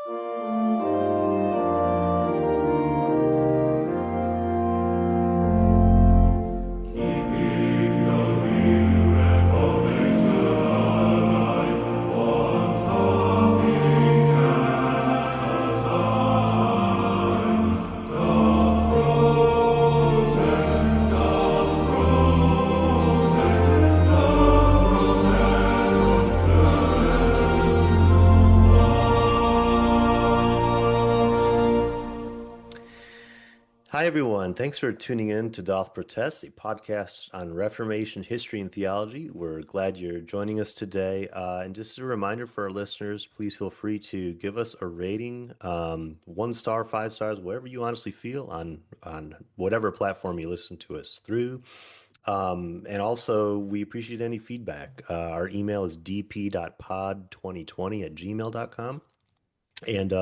Keeping the real Reformation alive, one topic at a time. Doth Protestants, doth Protestants, Hi, everyone. Thanks for tuning in to Doth Protest, a podcast on Reformation history and theology. We're glad you're joining us today. And just a reminder for our listeners, please feel free to give us a rating, 1 star, 5 stars, whatever you honestly feel on whatever platform you listen to us through. And also, we appreciate any feedback. Our email is dp.pod2020@gmail.com. And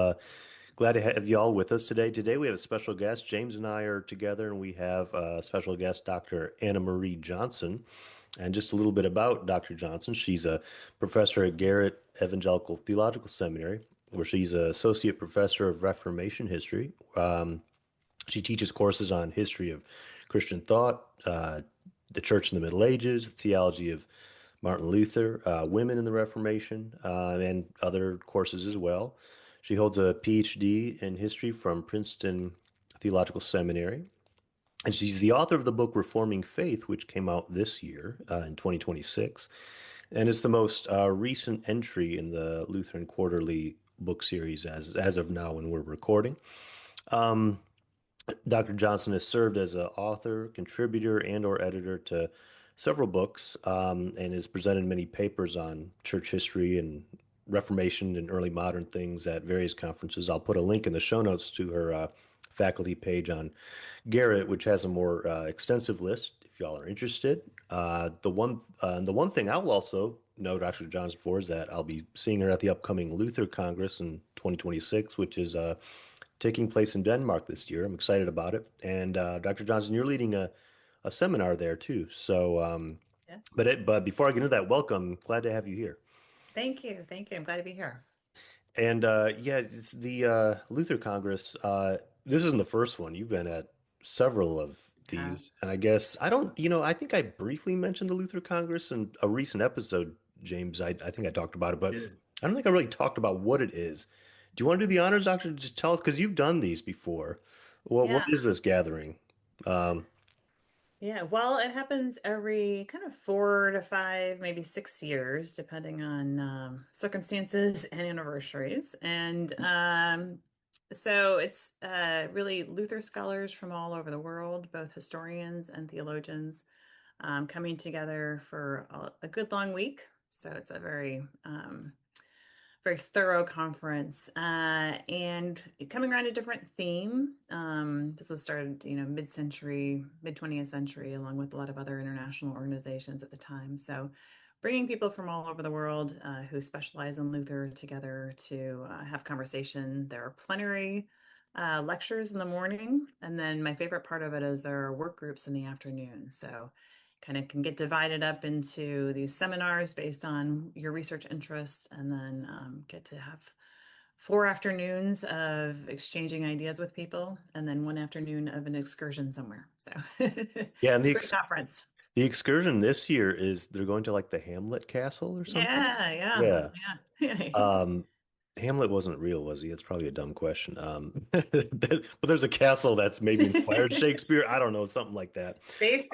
glad to have you all with us today. Today we have a special guest. James and I are together, and we have a special guest, Dr. Anna Marie Johnson. And just a little bit about Dr. Johnson. She's a professor at Garrett Evangelical Theological Seminary, where she's an associate professor of Reformation history. She teaches courses on history of Christian thought, the church in the Middle Ages, theology of Martin Luther, women in the Reformation, and other courses as well. She holds a PhD in history from Princeton Theological Seminary, and she's the author of the book Reforming Faith, which came out this year in 2026, and it's the most recent entry in the Lutheran Quarterly book series as of now when we're recording. Dr. Johnson has served as an author, contributor, and or editor to several books, and has presented many papers on church history and Reformation and early modern things at various conferences. I'll put a link in the show notes to her faculty page on Garrett, which has a more extensive list if y'all are interested. The one thing I will also know Dr. Johnson for is that I'll be seeing her at the upcoming Luther Congress in 2026, which is taking place in Denmark this year. I'm excited about it. And Dr. Johnson, you're leading a seminar there too. So, Yeah. but before I get into that, welcome. Glad to have you here. Thank you. Thank you. I'm glad to be here. And yeah, it's the Luther Congress. This isn't the first one. You've been at several of Uh, these, and I guess I don't. I think I briefly mentioned the Luther Congress in a recent episode, James. I think I talked about it, but I don't think I really talked about what it is. Do you want to do the honors, Doctor? Just tell us because you've done these before. What yeah. is this gathering? Um, Yeah. Well, it happens every kind of 4 to 5, maybe 6 years, depending on circumstances and anniversaries. And so it's really Luther scholars from all over the world, both historians and theologians, coming together for a good long week. So it's a very thorough conference, and coming around a different theme. This was started, mid-century, mid 20th century, along with a lot of other international organizations at the time. So, bringing people from all over the world who specialize in Luther together to have conversation. There are plenary lectures in the morning, and then my favorite part of it is there are work groups in the afternoon. So kind of can get divided up into these seminars based on your research interests, and then get to have 4 afternoons of exchanging ideas with people, and then one afternoon of an excursion somewhere. So yeah, and it's a great conference. the excursion this year is they're going to like the Hamlet Castle or something. Yeah, yeah, Yeah. yeah. Um, Hamlet wasn't real, was he? It's probably a dumb question. But there's a castle that's maybe inspired Shakespeare. I don't know, something like that.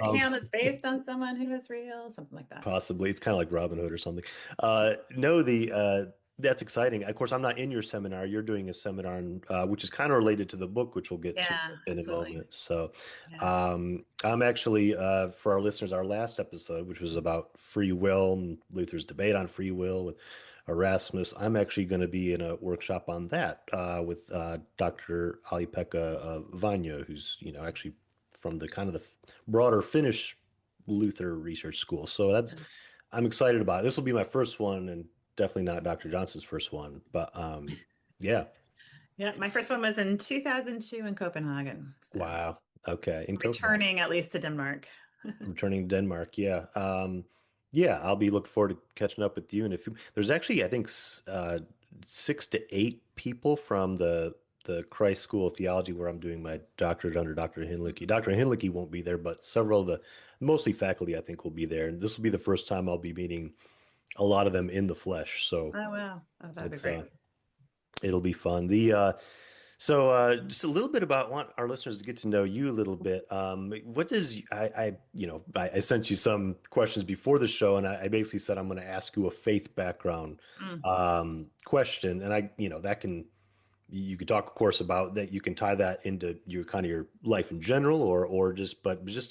Um, Hamlet's based on someone who is real, something like that. Possibly. It's kind of like Robin Hood or something. No, the that's exciting. Of course, I'm not in your seminar. You're doing a seminar, which is kind of related to the book, which we'll get to Yeah, in a absolutely. moment. So, Yeah. I'm actually for our listeners, our last episode, which was about free will and Luther's debate on free will with Erasmus. I'm actually going to be in a workshop on that with Dr. Ali-Pekka Vanya, who's actually from the kind of the broader Finnish Luther Research School. So I'm excited about it. This will be my first one and definitely not Dr. Johnson's first one. But yeah. Yeah, my It's first one was in 2002 in Copenhagen. So wow. Okay. In Copenhagen. returning at least to Denmark. Returning to Denmark. Yeah. Yeah, I'll be looking forward to catching up with you. And if there's actually, I think, 6 to 8 people from the Christ School of Theology where I'm doing my doctorate under Dr. Hinlicky. Dr. Hinlicky won't be there, but several of the mostly faculty I think will be there. And this will be the first time I'll be meeting a lot of them in the flesh. So Oh, wow. Oh, that'd be it's great. it'll be fun. Just a little bit about want our listeners to get to know you a little bit. What does I sent you some questions before the show, and I basically said I'm going to ask you a faith background Mm. question, and that can you could talk, of course, about that. You can tie that into your kind of your life in general, or just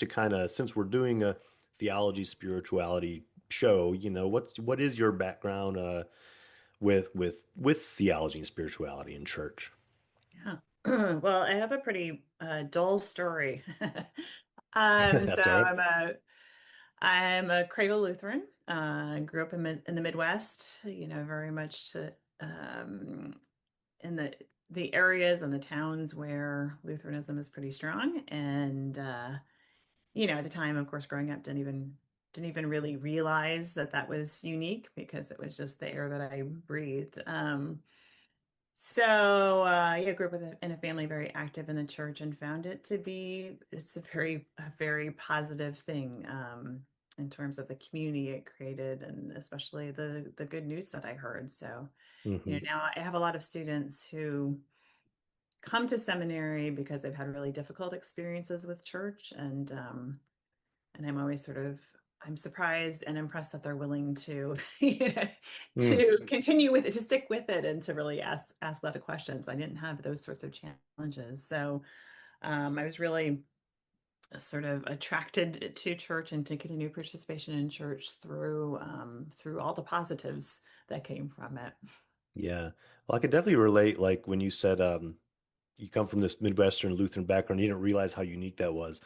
to kind of since we're doing a theology spirituality show, what is your background with theology and spirituality in church? Yeah. Well, I have a pretty dull story. So That's all right. I'm a cradle Lutheran. Grew up in the Midwest, very much in the areas and the towns where Lutheranism is pretty strong. And at the time, of course, growing up, didn't even really realize that that was unique because it was just the air that I breathed. Yeah, grew up in a family very active in the church and found it to be it's a very positive thing in terms of the community it created and especially the good news that I heard. So, Hmm. now I have a lot of students who come to seminary because they've had really difficult experiences with church and I'm surprised and impressed that they're willing to, Mm. to continue with it, to stick with it, and to really ask a lot of questions. I didn't have those sorts of challenges, so I was really sort of attracted to church and to continue participation in church through all the positives that came from it. Yeah. Well, I could definitely relate, like when you said you come from this Midwestern Lutheran background, you didn't realize how unique that was.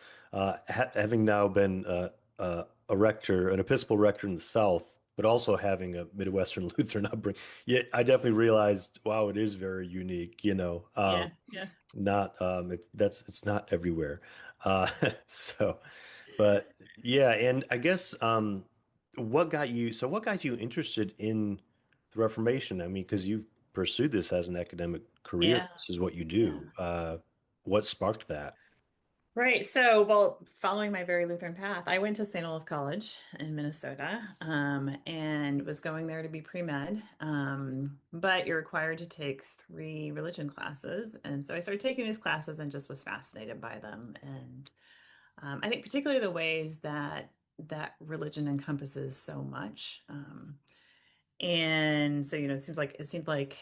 Having now been a rector, an Episcopal rector in the South, but also having a Midwestern Lutheran upbringing, yeah, I definitely realized, wow, it is very unique, Yeah, yeah, not it's not everywhere. Uh, so, but yeah, and I guess what got you interested in the Reformation? I mean, because you've pursued this as an academic career. yeah, This is what you yeah. do. What sparked that? Right. So, well, following my very Lutheran path, I went to St. Olaf College in Minnesota, and was going there to be pre-med. But you're required to take 3 religion classes. And so I started taking these classes and just was fascinated by them. And I think particularly the ways that religion encompasses so much. And so, it seemed like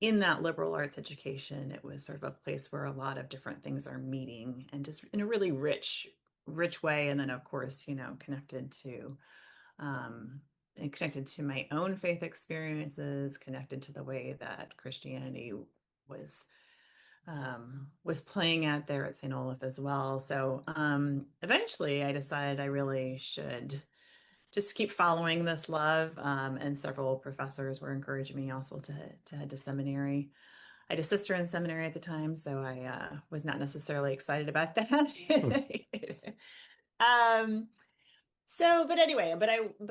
in that liberal arts education, it was sort of a place where a lot of different things are meeting and just in a really rich way. And then, of course, um, connected to my own faith experiences, connected to the way that Christianity was was playing out there at St. Olaf as well. So eventually I decided I really should just keep following this love. And several professors were encouraging me also to head to seminary. I had a sister in seminary at the time, so I was not necessarily excited about Hmm. that. um, but anyway, but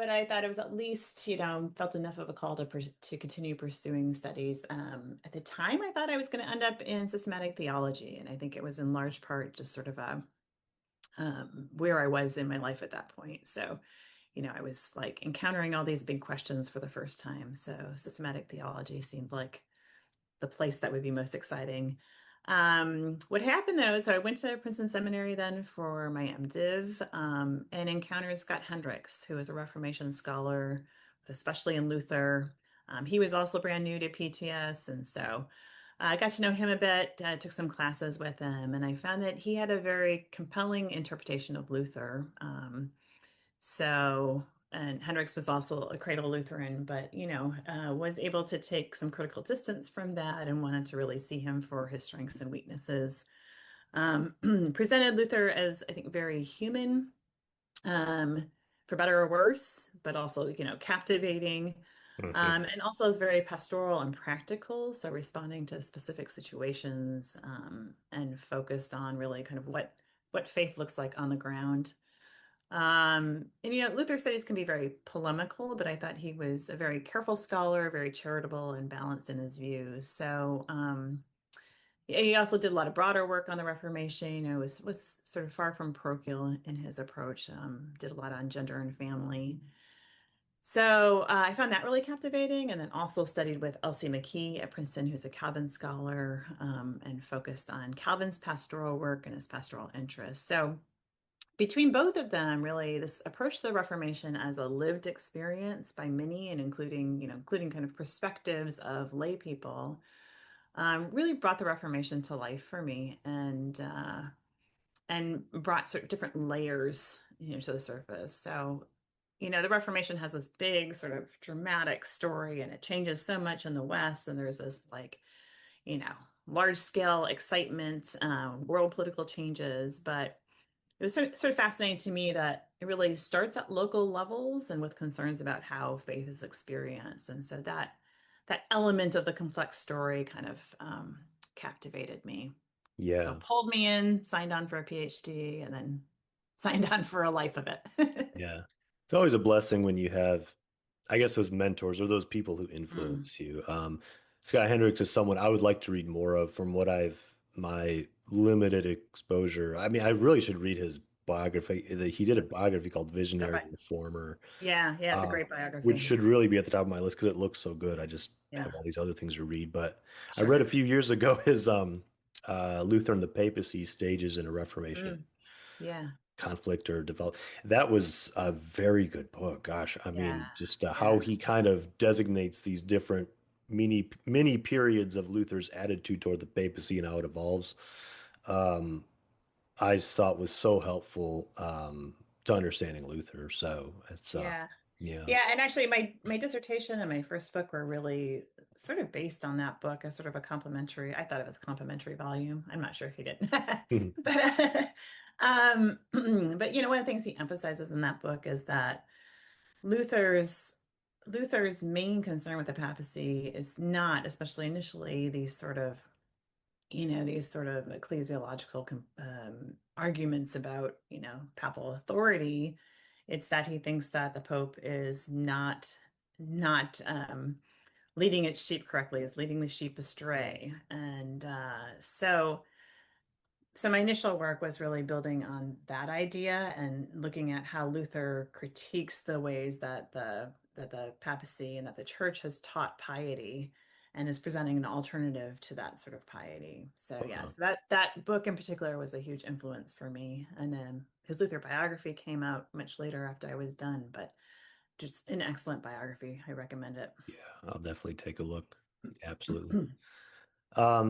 I thought it was at least, felt enough of a call to continue pursuing studies. At the time, I thought I was going to end up in systematic theology, and I think it was in large part just sort of where I was in my life at that point. So, I was like encountering all these big questions for the first time. So systematic theology seemed like the place that would be most exciting. What happened though, so I went to Princeton Seminary then for my MDiv, and encountered Scott Hendrix, who is a Reformation scholar, especially in Luther. He was also brand new to PTS, and so I got to know him a bit, took some classes with him, and I found that he had a very compelling interpretation of Luther. And Hendrix was also a cradle Lutheran, but was able to take some critical distance from that and wanted to really see him for his strengths and weaknesses. Presented Luther as, I think, very human, um, for better or worse, but also, captivating, Hmm. and also is very pastoral and practical. So responding to specific situations, and focused on really kind of what faith looks like on the ground. And Luther studies can be very polemical, but I thought he was a very careful scholar, very charitable and balanced in his views. So, he also did a lot of broader work on the Reformation. Was sort of far from parochial in his approach. Did a lot on gender and family. So I found that really captivating, and then also studied with Elsie McKee at Princeton, who's a Calvin scholar, and focused on Calvin's pastoral work and his pastoral interests. So between both of them, really, this approach to the Reformation as a lived experience by many, and including kind of perspectives of lay people, really brought the Reformation to life for me, and brought sort of different layers, to the surface. So, the Reformation has this big sort of dramatic story, and it changes so much in the West, and there's this like, you know, large scale excitement, world political changes, but it was sort of fascinating to me that it really starts at local levels and with concerns about how faith is experienced. And so that element of the complex story kind of captivated me. So Yeah. pulled me in, signed on for a PhD, and then signed on for a life of it. Yeah. It's always a blessing when you have, I guess, those mentors or those people who Mm, influence you. Scott Hendrix is someone I would like to read more of from what my limited exposure. I mean, I really should read his biography. He did a biography called Visionary okay. Reformer, Yeah, yeah, it's a uh, great which biography. should really be at the top of my list because it looks so good. I just Yeah, have all these other things to read. But I sure. read a few years ago his Luther and the Papacy Stages in a Reformation Mm, yeah, conflict or develop. That was a very good book. Gosh, I yeah, mean, just how yeah. he kind of designates these different mini periods of Luther's attitude toward the papacy and how it evolves. I just thought was so helpful to understanding Luther. So it's Yeah. yeah. Yeah, and actually my dissertation and my first book were really sort of based on that book as sort of a complementary. I thought it was a complementary volume. I'm not sure if he did. But but one of the things he emphasizes in that book is that Luther's Luther's main concern with the papacy is not, especially initially, these sort of ecclesiological arguments about, papal authority. It's that he thinks that the Pope is not leading its sheep correctly, is leading the sheep astray. And so my initial work was really building on that idea and looking at how Luther critiques the ways that the papacy and that the church has taught piety and is presenting an alternative to that sort of piety. So yeah, Wow. so that book in particular was a huge influence for me. And his Luther biography came out much later after I was done, but just an excellent biography. I recommend it. Yeah, I'll definitely take a look. Absolutely.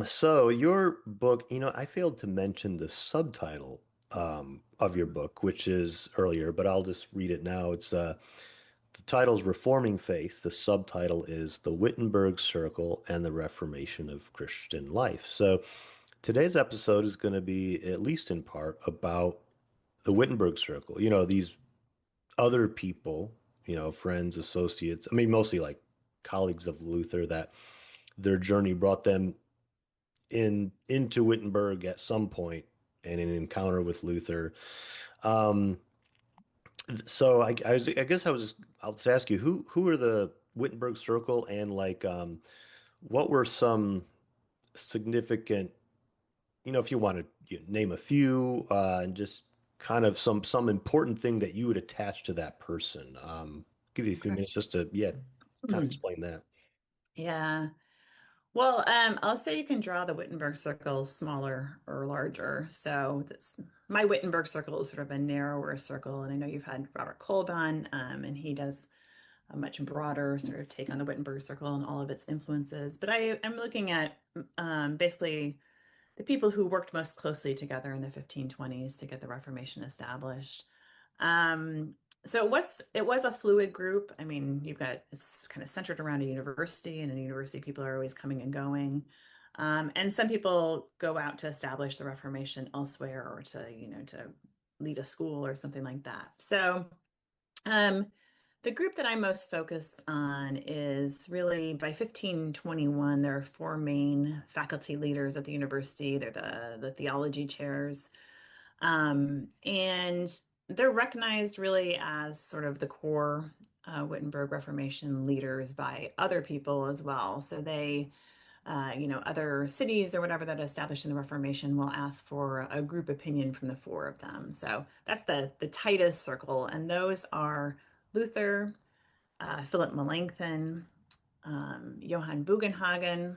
So your book, I failed to mention the subtitle of your book, which is earlier, but I'll just read it now. The title's Reforming Faith. The subtitle is The Wittenberg Circle and the Reformation of Christian Life. So today's episode is going to be, at least in part, about the Wittenberg Circle. These other people, friends, associates, I mean, mostly like colleagues of Luther that their journey brought them into Wittenberg at some point and an encounter with Luther. Um, so I'll just ask you who are the Wittenberg Circle and like what were some significant, if you want to name a few and just kind of some important thing that you would attach to that person. Give you a few Okay. minutes just to kind of explain that. Yeah. Well, I'll say you can draw the Wittenberg circle smaller or larger. So my Wittenberg circle is sort of a narrower circle, and I know you've had Robert Kolb, and he does a much broader sort of take on the Wittenberg circle and all of its influences. But I'm looking at basically the people who worked most closely together in the 1520s to get the Reformation established. Um, so it was a fluid group. I mean, it's kind of centered around a university, and in a university, people are always coming and going. And some people go out to establish the Reformation elsewhere or to lead a school or something like that. So um, the group that I'm most focused on is really by 1521, there are four main faculty leaders at the university. They're the theology chairs. And they're recognized really as sort of the core Wittenberg Reformation leaders by other people as well. So they, other cities or whatever that established in the Reformation will ask for a group opinion from the four of them. So that's the tightest circle, and those are Luther, Philip Melanchthon, Johannes Bugenhagen,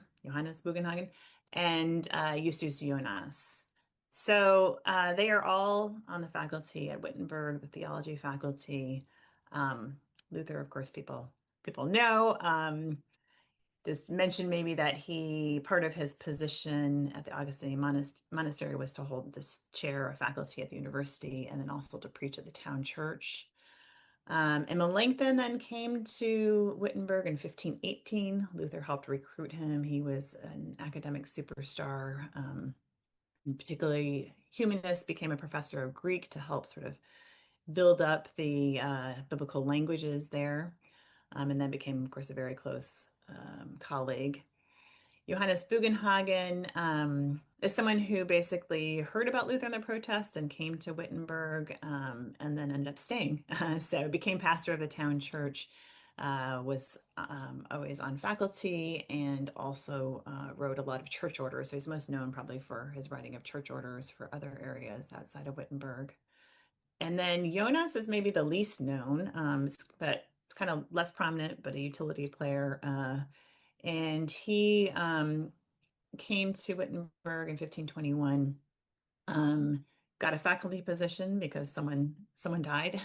and Justus Jonas. So they are all on the faculty at Wittenberg, the theology faculty. Luther, of course, people know. Just mention maybe that part of his position at the Augustine monastery was to hold this chair of faculty at the university and then also to preach at the town church. And Melanchthon then came to Wittenberg in 1518. Luther helped recruit him. He was an academic superstar. Particularly humanist, became a professor of Greek to help sort of build up the biblical languages there, and then became, of course, a very close colleague. Johannes Bugenhagen is someone who basically heard about Luther and the protests and came to Wittenberg, and then ended up staying. So became pastor of the town church, was always on faculty, and also wrote a lot of church orders. So he's most known probably for his writing of church orders for other areas outside of Wittenberg. And then Jonas is maybe the least known, but it's kind of less prominent, but a utility player. And he came to Wittenberg in 1521, got a faculty position because someone died.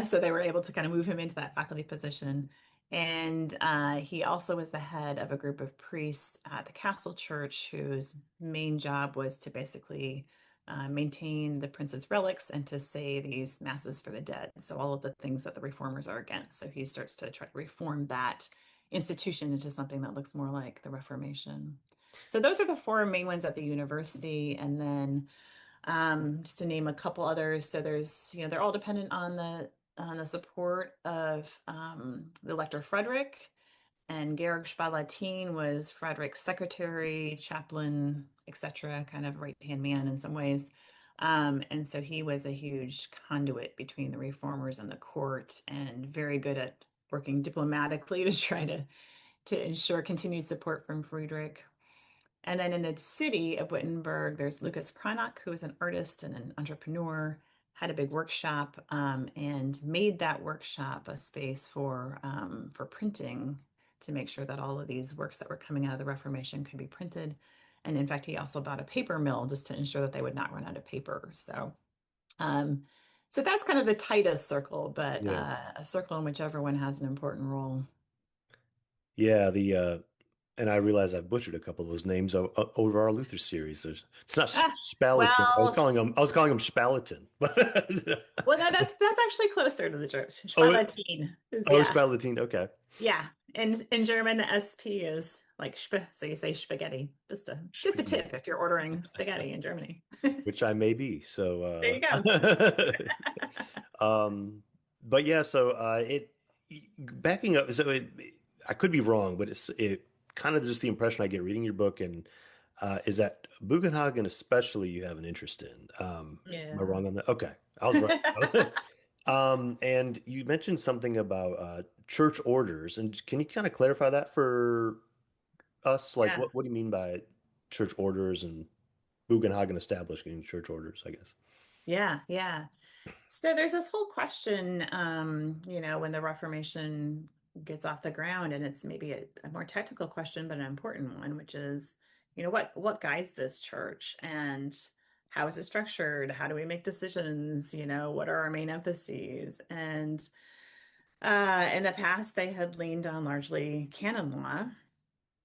So they were able to kind of move him into that faculty position. And he also was the head of a group of priests at the Castle Church whose main job was to basically maintain the prince's relics and to say these masses for the dead. So all of the things that the reformers are against. So he starts to try to reform that institution into something that looks more like the Reformation. So those are the four main ones at the university. And then just to name a couple others. So they're all dependent on the support of the Elector Frederick, and Georg Spalatin was Frederick's secretary, chaplain, etc., kind of right-hand man in some ways. And so he was a huge conduit between the reformers and the court, and very good at working diplomatically to try to ensure continued support from Friedrich. And then in the city of Wittenberg, there's Lucas Cranach, who is an artist and an entrepreneur, had a big workshop, and made that workshop a space for printing to make sure that all of these works that were coming out of the Reformation could be printed. And in fact, he also bought a paper mill just to ensure that they would not run out of paper. Um, so that's kind of the tightest circle, but Yeah. a circle in which everyone has an important role. Yeah, and I realize I've butchered a couple of those names over our Luther series. It's not Ah, Spalatin. well, I was calling him Spalatin. Well, no, that's actually closer to the German. Oh, Spalatin is, oh, yeah. Spalatin. Okay. Yeah. And in German, the SP is like sp, so you say spaghetti. Just a tip if you're ordering spaghetti in Germany. Which I may be. There you go. But yeah, so backing up. I could be wrong, but it kind of just the impression I get reading your book and is that Bugenhagen especially you have an interest in. Am I Yeah. wrong on that? Okay, I was right. And you mentioned something about church orders, and can you kind of clarify that for us? Like, Yeah. what do you mean by church orders and Bugenhagen establishing church orders, I guess? Yeah. Yeah. So there's this whole question, when the Reformation gets off the ground, and it's maybe a more technical question, but an important one, which is, what guides this church, and how is it structured? How do we make decisions? What are our main emphases? And in the past, they had leaned on largely canon law.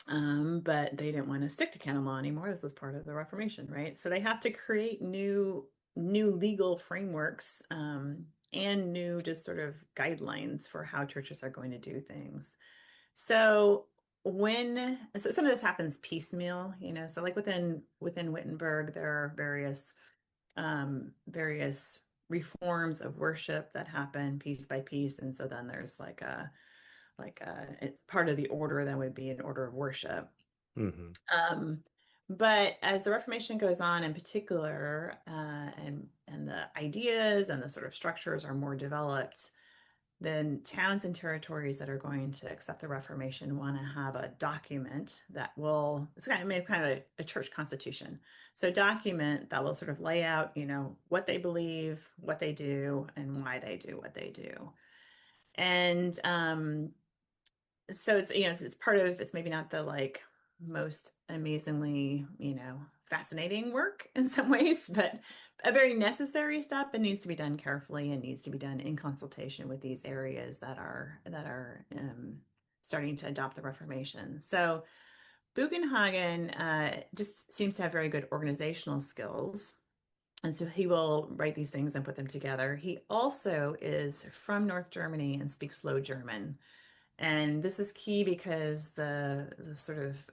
But they didn't want to stick to canon law anymore. This was part of the Reformation, right? So they have to create new legal frameworks, and new just sort of guidelines for how churches are going to do things. So so some of this happens piecemeal, so like within Wittenberg, there are various reforms of worship that happen piece by piece. And so then there's part of the order that would be an order of worship. Hmm. Um, But as the Reformation goes on, in particular, and the ideas and the sort of structures are more developed, then towns and territories that are going to accept the Reformation want to have a document that will, it's kind of made kind of a church constitution. So document that will sort of lay out, what they believe, what they do, and why they do what they do. And so it's part of, it's maybe not the like most amazingly, fascinating work in some ways, but a very necessary step and needs to be done carefully and needs to be done in consultation with these areas that are starting to adopt the Reformation. So Bugenhagen just seems to have very good organizational skills. And so he will write these things and put them together. He also is from North Germany and speaks Low German. And this is key because the sort of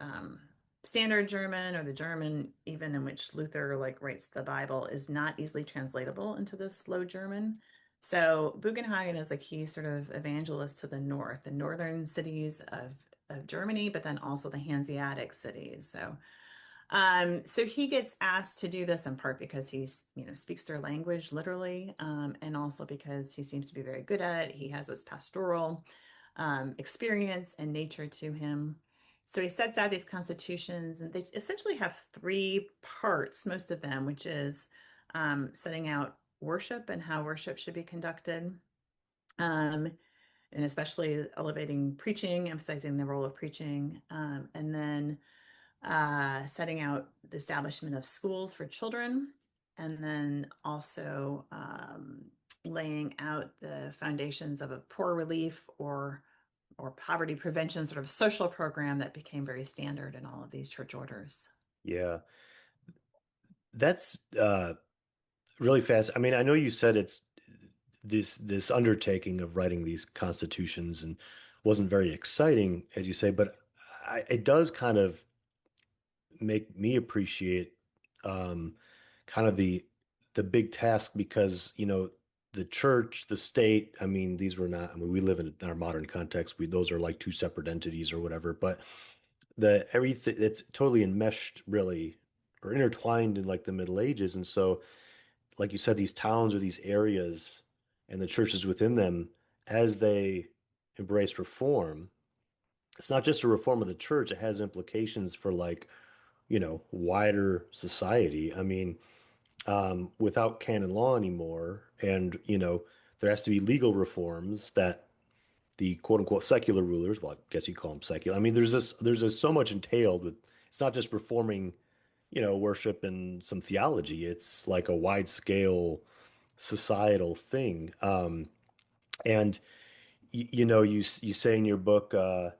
standard German, or the German even in which Luther like writes the Bible, is not easily translatable into this Low German. So Bugenhagen is a key sort of evangelist to the north, the northern cities of Germany, but then also the Hanseatic cities. So he gets asked to do this in part because he's, speaks their language literally, and also because he seems to be very good at it. He has this pastoral experience and nature to him. So he sets out these constitutions, and they essentially have three parts, most of them, which is setting out worship and how worship should be conducted, um, and especially elevating preaching, emphasizing the role of preaching, and then setting out the establishment of schools for children, and then also laying out the foundations of a poor relief or poverty prevention sort of social program that became very standard in all of these church orders. Yeah, that's really fast. I mean, I know you said it's this undertaking of writing these constitutions and wasn't very exciting, as you say, but it does kind of make me appreciate um, kind of the big task because, the church, the state, I mean, these were not, I mean, we live in our modern context, those are like two separate entities or whatever, but the everything it's totally enmeshed really or intertwined in like the Middle Ages. And so, like you said, these towns or these areas and the churches within them, as they embrace reform, it's not just a reform of the church, it has implications for like, wider society. I mean, without canon law anymore, and, there has to be legal reforms that the quote unquote secular rulers, well, I guess you call them secular. I mean, there's just so much entailed with, it's not just reforming, worship and some theology. It's like a wide scale societal thing. And you say in your book, you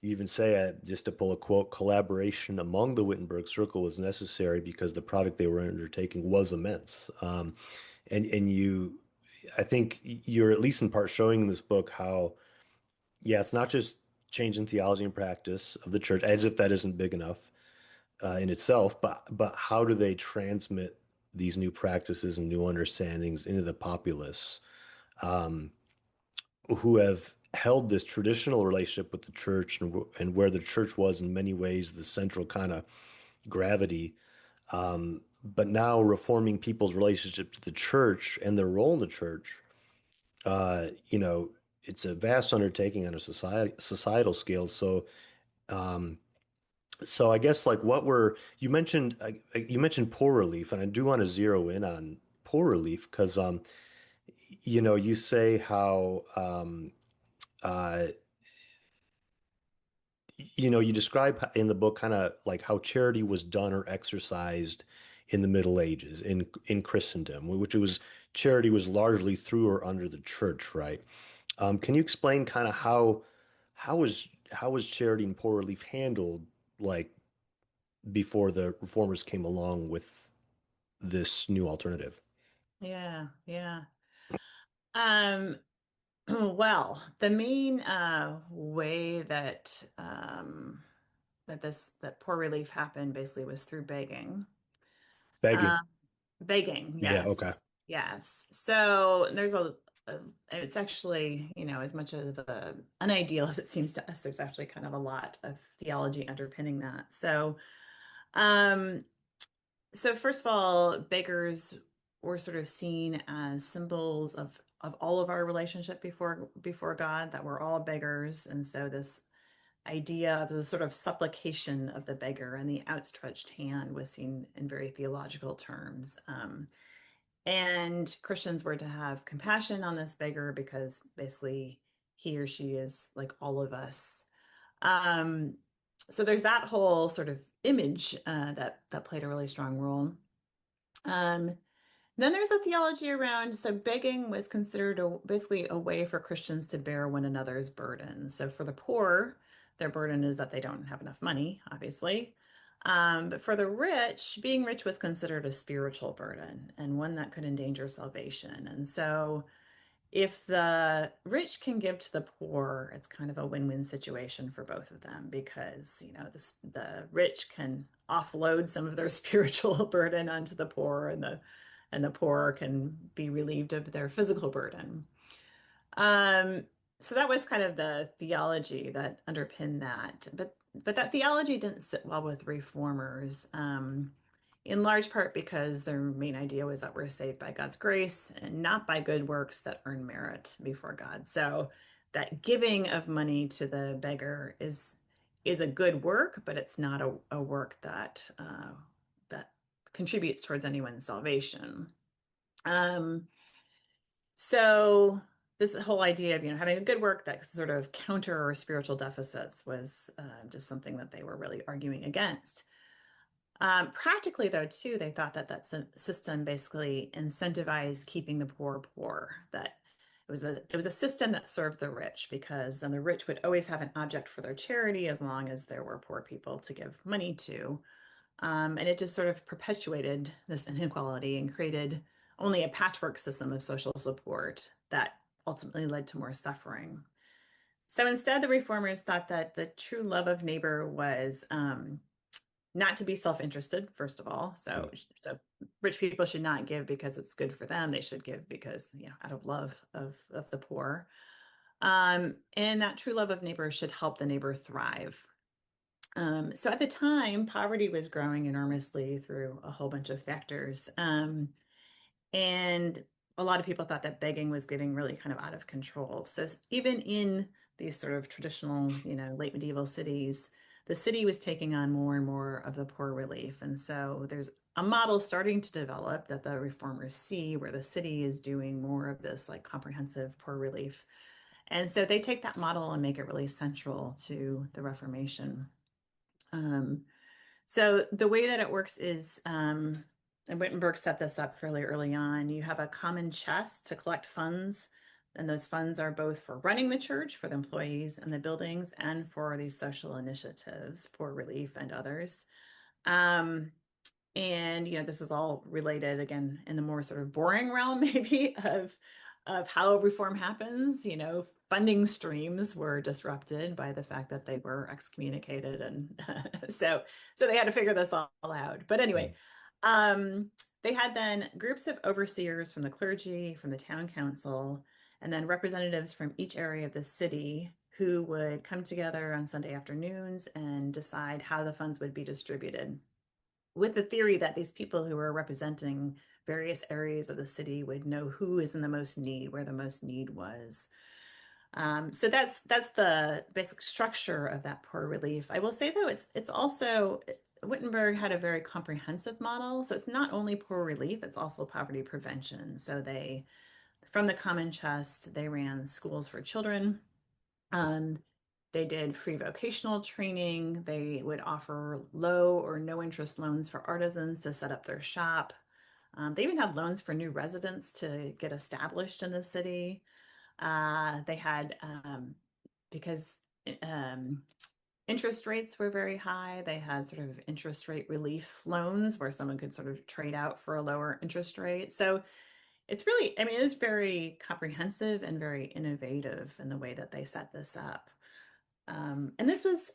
even say, just to pull a quote, collaboration among the Wittenberg Circle was necessary because the project they were undertaking was immense. And I think you're at least in part showing in this book how, yeah, it's not just changing theology and practice of the church, as if that isn't big enough in itself, but how do they transmit these new practices and new understandings into the populace who have held this traditional relationship with the church and where the church was in many ways the central kind of gravity, but now reforming people's relationship to the church and their role in the church. uh, you know, it's a vast undertaking on a societal scale. So I guess like you mentioned poor relief, and I do want to zero in on poor relief because you say how uh you describe in the book kind of like how charity was done or exercised in the Middle Ages in Christendom, which it was charity was largely through or under the church, right? Can you explain kind of how was charity and poor relief handled like before the reformers came along with this new alternative? Yeah, yeah. Um, well, the main way that poor relief happened basically was through begging. Begging. Um, Begging, Yeah, yes. okay. Yes. So there's it's actually, as much of an ideal as it seems to us, there's actually kind of a lot of theology underpinning that. So Um, so first of all, beggars were sort of seen as symbols of all of our relationship before God, that we're all beggars. And so this idea of the sort of supplication of the beggar and the outstretched hand was seen in very theological terms. And Christians were to have compassion on this beggar because basically he or she is like all of us. Um, so there's that whole sort of image that played a really strong role. Um, then there's a theology around, so begging was considered basically a way for Christians to bear one another's burdens. So for the poor, their burden is that they don't have enough money, obviously. But for the rich, being rich was considered a spiritual burden and one that could endanger salvation. And so if the rich can give to the poor, it's kind of a win-win situation for both of them because, the rich can offload some of their spiritual burden onto the poor and the poor can be relieved of their physical burden. Um, so that was kind of the theology that underpinned that. But that theology didn't sit well with reformers, in large part because their main idea was that we're saved by God's grace and not by good works that earn merit before God. So that giving of money to the beggar is a good work, but it's not a work that contributes towards anyone's salvation. Um, so this whole idea of having a good work that sort of counter our spiritual deficits was just something that they were really arguing against. Practically, though, too, they thought that system basically incentivized keeping the poor poor. That it was a system that served the rich because then the rich would always have an object for their charity as long as there were poor people to give money to. And it just sort of perpetuated this inequality and created only a patchwork system of social support that ultimately led to more suffering. So instead, the reformers thought that the true love of neighbor was not to be self-interested, first of all. So rich people should not give because it's good for them. They should give because, out of love of the poor. And that true love of neighbor should help the neighbor thrive. So at the time, poverty was growing enormously through a whole bunch of factors. And a lot of people thought that begging was getting really kind of out of control. So even in these sort of traditional, late medieval cities, the city was taking on more and more of the poor relief. And so there's a model starting to develop that the reformers see where the city is doing more of this like comprehensive poor relief. And so they take that model and make it really central to the Reformation. Um, so the way that it works is, and Wittenberg set this up fairly early on, you have a common chest to collect funds, and those funds are both for running the church, for the employees and the buildings, and for these social initiatives, poor relief and others. Um, and this is all related again in the more sort of boring realm, maybe of how reform happens. Funding streams were disrupted by the fact that they were excommunicated, and so they had to figure this all out. But anyway, they had then groups of overseers from the clergy, from the town council, and then representatives from each area of the city who would come together on Sunday afternoons and decide how the funds would be distributed, with the theory that these people who were representing various areas of the city would know who is in the most need, where the most need was. So that's the basic structure of that poor relief. I will say though, it's also Wittenberg had a very comprehensive model. So it's not only poor relief, it's also poverty prevention. So from the common chest, they ran schools for children. Um, they did free vocational training. They would offer low or no interest loans for artisans to set up their shop. They even had loans for new residents to get established in the city. They had, because um, interest rates were very high, they had sort of interest rate relief loans where someone could sort of trade out for a lower interest rate. So it's really, I mean, it is very comprehensive and very innovative in the way that they set this up. And this was,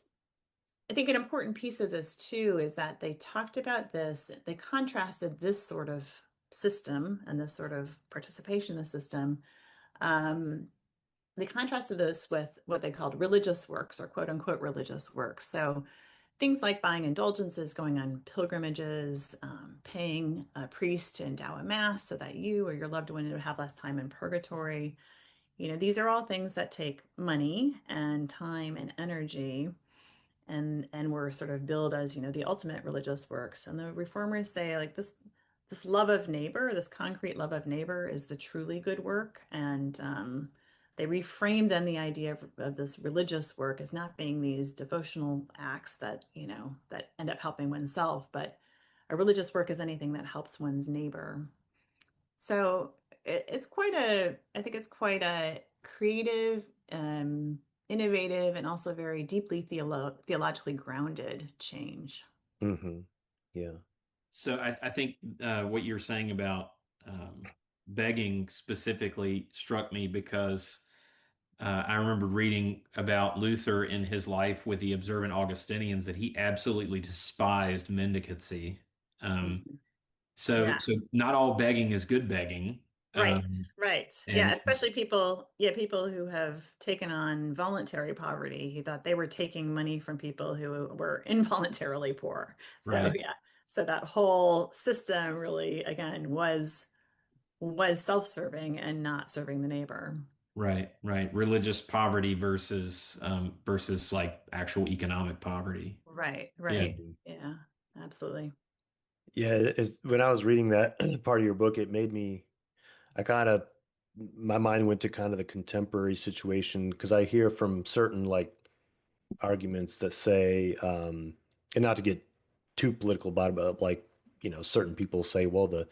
I think, an important piece of this too, is that they talked about this, they contrasted this sort of system and this sort of participation in the system. They contrasted this with what they called religious works or quote unquote religious works. So things like buying indulgences, going on pilgrimages, paying a priest to endow a mass so that you or your loved one would have less time in purgatory. These are all things that take money and time and energy and were sort of billed as, the ultimate religious works. And the reformers say like this love of neighbor, this concrete love of neighbor is the truly good work. And they reframed then the idea of this religious work as not being these devotional acts that, that end up helping oneself, but a religious work is anything that helps one's neighbor. So I think it's quite a creative, innovative, and also very deeply theologically grounded change. Hmm. Yeah. So I think what you're saying about begging specifically struck me because I remember reading about Luther in his life with the observant Augustinians that he absolutely despised mendicancy. Um, Mhm. so Yeah. not all begging is good begging. Right, right. Yeah, And especially people who have taken on voluntary poverty. He thought they were taking money from people who were involuntarily poor. So right, yeah, so that whole system really, again, was self-serving and not serving the neighbor. right. Religious poverty versus like actual economic poverty. Right, Yeah. right. Yeah, absolutely. Yeah, when I was reading that part of your book, it made me, I kind of, my mind went to kind of the contemporary situation because I hear from certain like arguments that say, and not to get too political about it, but like, certain people say, well, the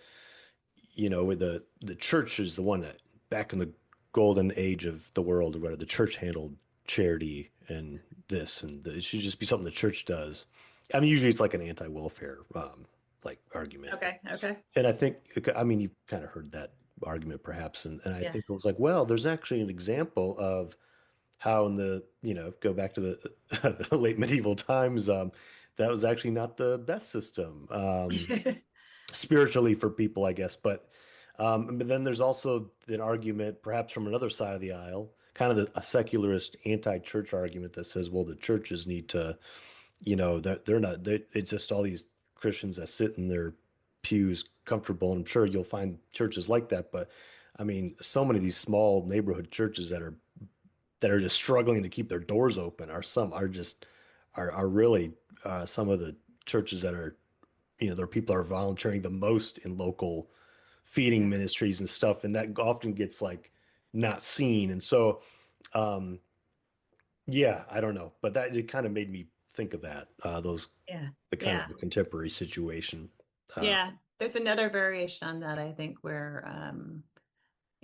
church is the one that back in the golden age of the world or whatever, the church handled charity and this and it should just be something the church does. I mean, usually it's like an anti-welfare like argument. Okay, okay. And I think, I mean, you've kind of heard that argument perhaps. And I Yeah. think it was like, well, there's actually an example of how in the, go back to the late medieval times, that was actually not the best system. Spiritually for people, I guess. But then there's also an argument, perhaps from another side of the aisle, kind of a secularist anti-church argument that says, well, the churches need to, they're not, it's just all these Christians that sit in their pews comfortable. And I'm sure you'll find churches like that. But I mean, so many of these small neighborhood churches that are just struggling to keep their doors open are really some of the churches that are their people are volunteering the most in local feeding Yeah. ministries and stuff, and that often gets like not seen. And so, yeah, I don't know, but that it kind of made me think of that those Yeah. the kind of Yeah. the contemporary situation. Uh, Yeah. There's another variation on that, I think, where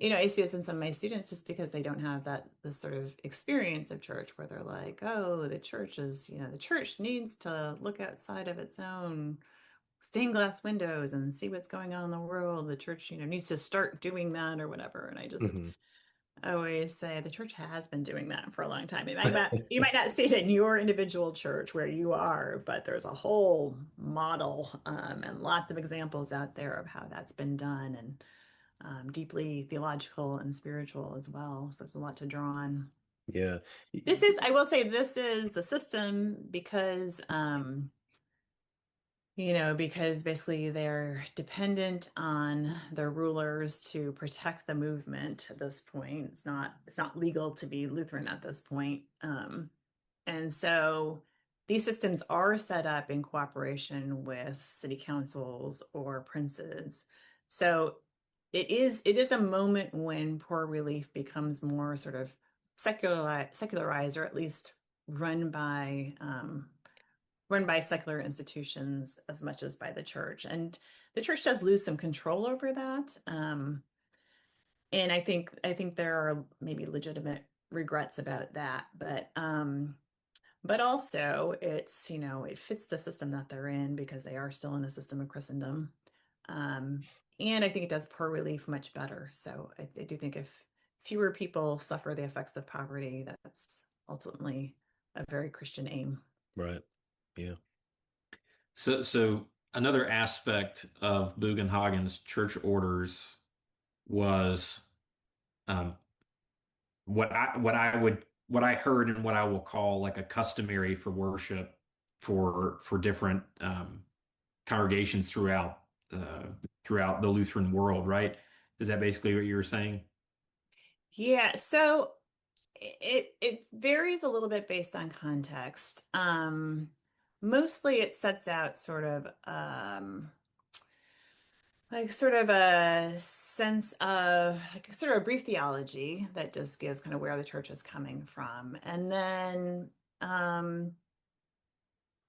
I see this in some of my students just because they don't have that this sort of experience of church where they're like, oh, the church needs to look outside of its own stained glass windows and see what's going on in the world. The church, needs to start doing that or whatever. And mhm. I always say the church has been doing that for a long time. You might not see it in your individual church where you are, but there's a whole model and lots of examples out there of how that's been done and deeply theological and spiritual as well. So there's a lot to draw on. Yeah. I will say, this is the system because basically they're dependent on their rulers to protect the movement at this point. It's not legal to be Lutheran at this point. And so these systems are set up in cooperation with city councils or princes. So it is a moment when poor relief becomes more sort of secularized, or at least run by secular institutions as much as by the church. And the church does lose some control over that. And I think there are maybe legitimate regrets about that, but also it fits the system that they're in because they are still in a system of Christendom. Um, and I think it does poor relief much better. So I do think if fewer people suffer the effects of poverty, that's ultimately a very Christian aim. Right. Yeah. So another aspect of Bugenhagen's church orders was um, what I heard and what I will call like a customary for worship. for different congregations throughout the Lutheran world, right? Is that basically what you were saying? Yeah, so it varies a little bit based on context. Mostly it sets out sort of like sort of a sense of like sort of a brief theology that just gives kind of where the church is coming from. And then I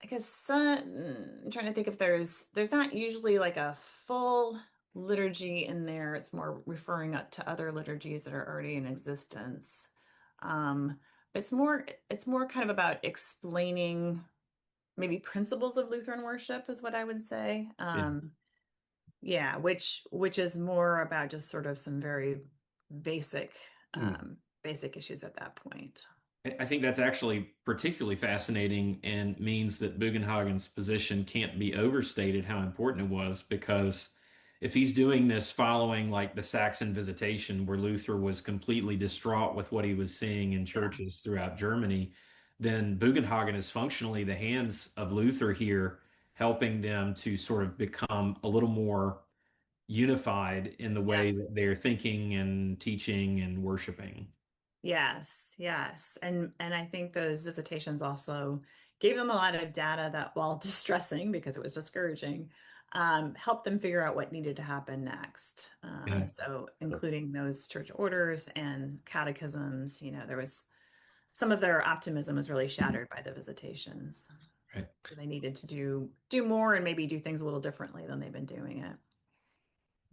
guess I'm trying to think if there's not usually like a full liturgy in there. It's more referring up to other liturgies that are already in existence. Um, it's more kind of about explaining maybe principles of Lutheran worship is what I would say. Yeah. Yeah, which is more about just sort of some very basic Mm. basic issues at that point. I think that's actually particularly fascinating and means that Bugenhagen's position can't be overstated how important it was, because if he's doing this following like the Saxon visitation, where Luther was completely distraught with what he was seeing in Yeah. churches throughout Germany, then Bugenhagen is functionally the hands of Luther here, helping them to sort of become a little more unified in the way Yes. that they're thinking and teaching and worshiping. Yes, yes. And I think those visitations also gave them a lot of data that, while distressing because it was discouraging, helped them figure out what needed to happen next. Yeah. So including those church orders and catechisms, there was some of their optimism was really shattered by the visitations. Right. They needed to do more and maybe do things a little differently than they've been doing it.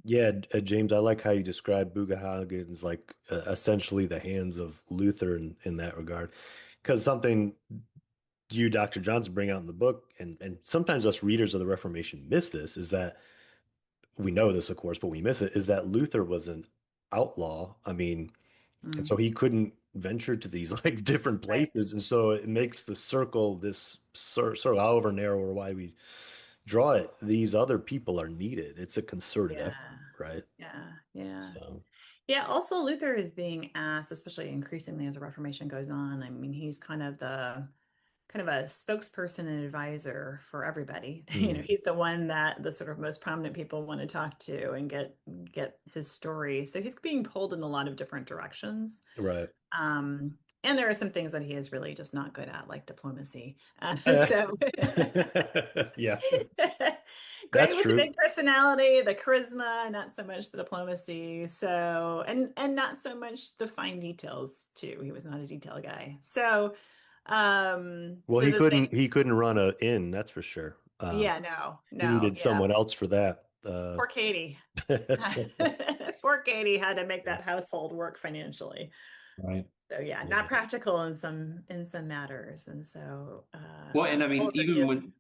Yeah, James, I like how you describe Bugenhagen's like essentially the hands of Luther in that regard. Because something you, Dr. Johnson, bring out in the book, and sometimes us readers of the Reformation miss this, is that we know this, of course, but we miss it, is that Luther was an outlaw. I mean, and so Mm, he couldn't venture to these like different right. places. And so it makes the circle, this circle, however narrow or why we draw it, these other people are needed. It's a concerted effort, Yeah. right? Yeah. Yeah. So, Yeah, also Luther is being asked, especially increasingly as the Reformation goes on. I mean, he's kind of a spokesperson and advisor for everybody. mm, He's the one that the sort of most prominent people want to talk to and get his story. So he's being pulled in a lot of different directions. right. And there are some things that he is really just not good at, like diplomacy. Uh, So yeah, great that's with the true. big personality, the charisma, not so much the diplomacy. So and not so much the fine details too. He was not a detail guy. So Well, so he the couldn't he things, couldn't run a inn, that's for sure. yeah, no, He no, needed yeah. someone else for that. Poor Katie. So, Poor Katie had to make yeah. that household work financially. Right. So yeah, not Yeah. practical in some matters. And so Well, and I all mean, of their even gifts. when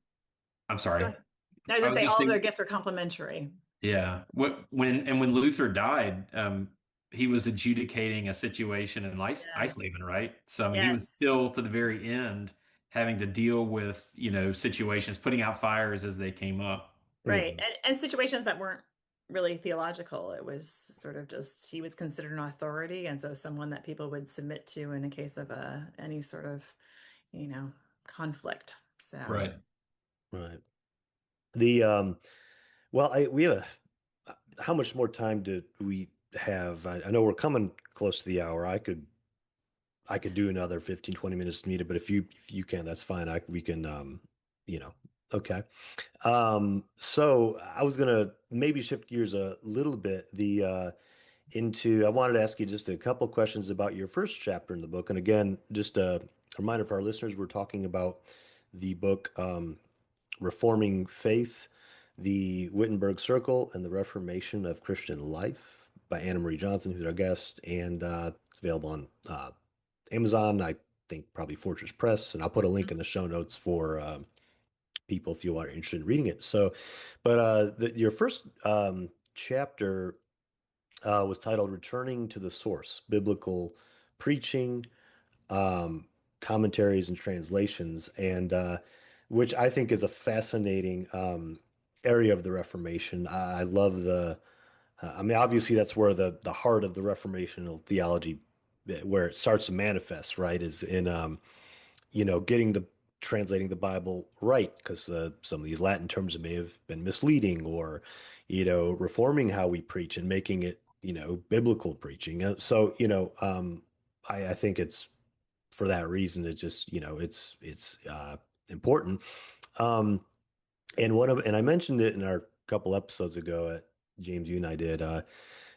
I'm Go sorry, ahead. I was I gonna was say just all of their saying, gifts are complementary. yeah, when Luther died, he was adjudicating a situation in Yes. Eisleben, right? So I mean, he was Yes. still to the very end having to deal with, situations, putting out fires as they came up. Right. Mhm. And situations that weren't really theological. It was sort of just he was considered an authority, and so someone that people would submit to in a case of any sort of, you know, conflict. So Right. Right. The well, we have how much more time do we have? I know we're coming close to the hour. I could do another 15, 20 minutes to meet it, but if you can, that's fine. We can you know, okay. So I was gonna maybe shift gears a little bit. I wanted to ask you just a couple questions about your first chapter in the book. And again, just a reminder for our listeners, we're talking about the book Reforming Faith, the Wittenberg Circle, and the Reformation of Christian Life by Anna Marie Johnson, who's our guest. And it's available on Amazon, I think probably Fortress Press. And I'll put a link in the show notes for people if you are interested in reading it. So, but your first chapter was titled Returning to the Source, Biblical Preaching, um, Commentaries and Translations, and which I think is a fascinating area of the Reformation. I love I mean, obviously that's where the heart of the Reformational theology, where it starts to manifest, right, is in, getting translating the Bible right, because some of these Latin terms may have been misleading, or, reforming how we preach and making it, biblical preaching. So, I think it's for that reason. It just, it's important. Um, and I mentioned it in our couple episodes ago James, you and I did.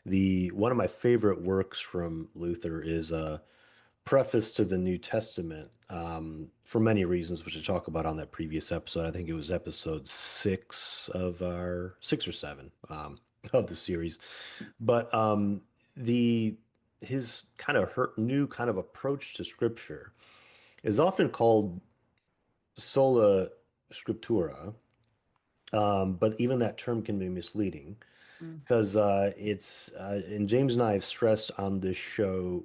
The one of my favorite works from Luther is preface to the New Testament, for many reasons, which I talk about on that previous episode. I think it was episode six or seven, of the series. But the his kind of new kind of approach to Scripture is often called sola scriptura, but even that term can be misleading Mm. because it's and James and I have stressed on this show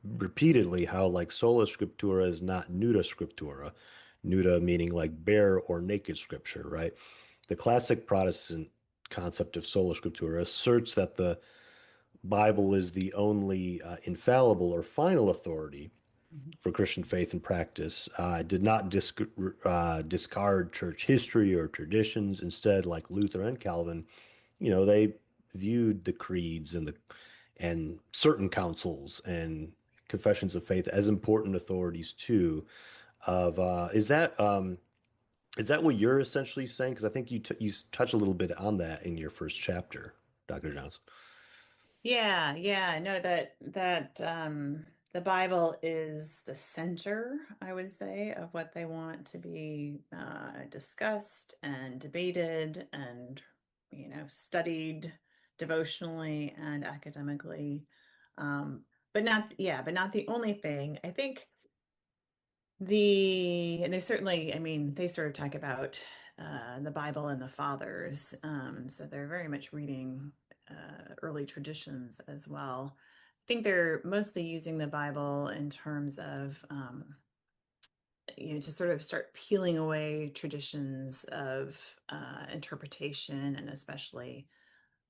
repeatedly how like sola scriptura is not nuda scriptura, nuda meaning like bare or naked scripture, right? The classic Protestant concept of sola scriptura asserts that the Bible is the only infallible or final authority Mhm. for Christian faith and practice. Did not discard church history or traditions. Instead, like Luther and Calvin, they viewed the creeds and certain councils and confessions of faith as important authorities too. Of is that what you're essentially saying? Because I think you touch a little bit on that in your first chapter, Dr. Johnson. Yeah, yeah, no, that the Bible is the center, I would say, of what they want to be discussed and debated and, studied devotionally and academically. But not the only thing. I think and they certainly, I mean, they sort of talk about the Bible and the fathers. So they're very much reading early traditions as well. I think they're mostly using the Bible in terms of, to sort of start peeling away traditions of interpretation and especially